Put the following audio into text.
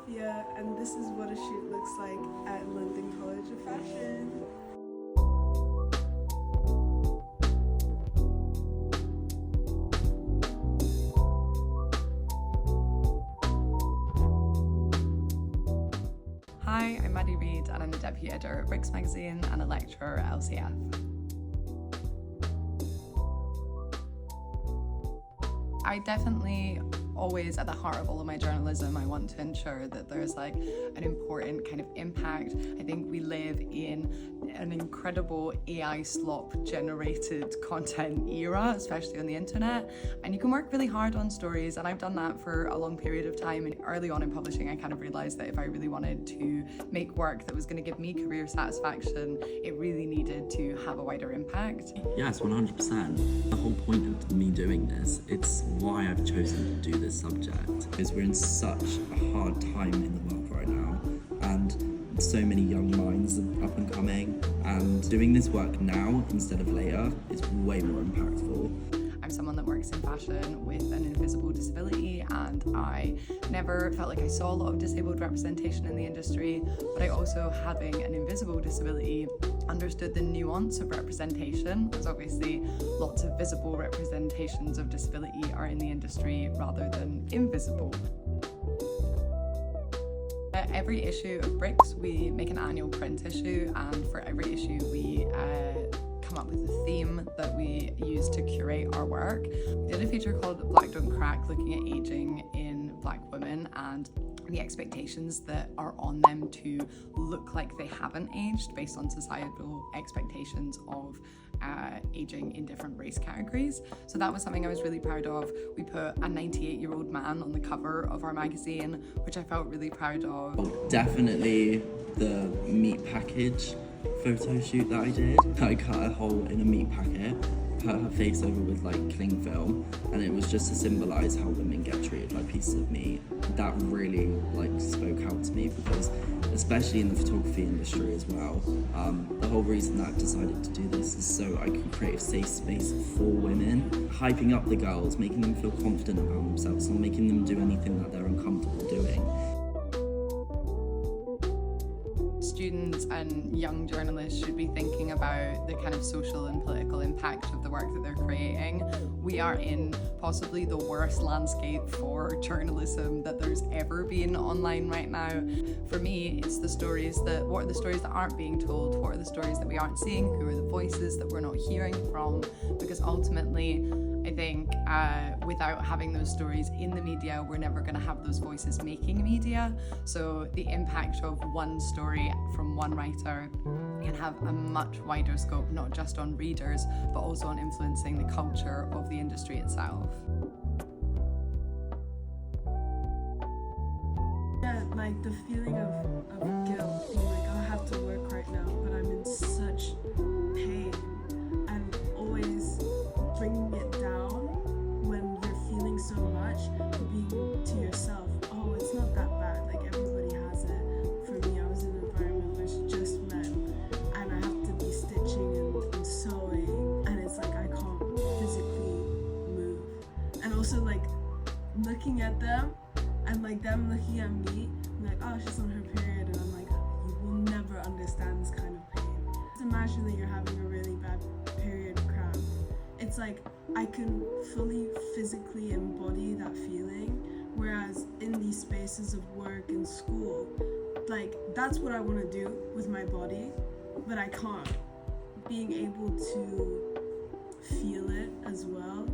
Sophia, and this is what a shoot looks like at London College of Fashion. Hi, I'm Maddie Reid and I'm the Deputy Editor at Bricks Magazine and a lecturer at LCF. I definitely always, at the heart of all of my journalism, I want to ensure that there's like an important kind of impact. I think we live in an incredible AI slop generated content era, especially on the internet, and you can work really hard on stories, and I've done that for a long period of time. And early on in publishing, I kind of realized that if I really wanted to make work that was going to give me career satisfaction, it really needed to have a wider impact. Yes, 100%. The whole point of me doing this, it's why I've chosen to do this subject, is we're in such a hard time in the world right now, and so many young minds are up and coming, and doing this work now instead of later is way more impactful. I'm someone that works in fashion with an invisible disability, and I never felt like I saw a lot of disabled representation in the industry, but I also, having an invisible disability, understood the nuance of representation, because obviously lots of visible representations of disability are in the industry rather than invisible. Every issue of Bricks, we make an annual print issue, and for every issue we come up with a theme that we use to curate our work. We did a feature called Black Don't Crack, looking at aging in Black women and the expectations that are on them to look like they haven't aged based on societal expectations of aging in different race categories. So that was something I was really proud of. We put a 98-year-old man on the cover of our magazine, which I felt really proud of. Definitely the meat package photo shoot that I did. I cut a hole in a meat packet, put her face over with like cling film, and it was just to symbolise how women get treated like pieces of meat. That really like spoke out to me, because especially in the photography industry as well, the whole reason that I decided to do this is so I can create a safe space for women, hyping up the girls, making them feel confident about themselves, not making them do anything that they're uncomfortable doing. Students and young journalists should be thinking about the kind of social and political impact of the work that they're creating. We are in possibly the worst landscape for journalism that there's ever been online right now. For me, it's the stories what are the stories that aren't being told? What are the stories that we aren't seeing? Who are the voices that we're not hearing from? Because ultimately, I think without having those stories in the media, we're never going to have those voices making media. So the impact of one story from one writer can have a much wider scope, not just on readers, but also on influencing the culture of the industry itself. Yeah, like the feeling of guilt, being like, I have to work right now, but I'm in such pain, and always bringing it down when you're feeling so much, being to yourself, oh, it's not that bad, like everybody has it. For me, I was in an environment where it's just men, and I have to be stitching and sewing, and it's like I can't physically move. And also like looking at them, and like them looking at me, I'm like, oh, she's on her period, and I'm like, you will never understand this kind of pain. Just imagine that you're having a really bad period cramp. It's like I can fully physically embody that feeling, whereas in these spaces of work and school, like that's what I want to do with my body, but I can't. Being able to feel it as well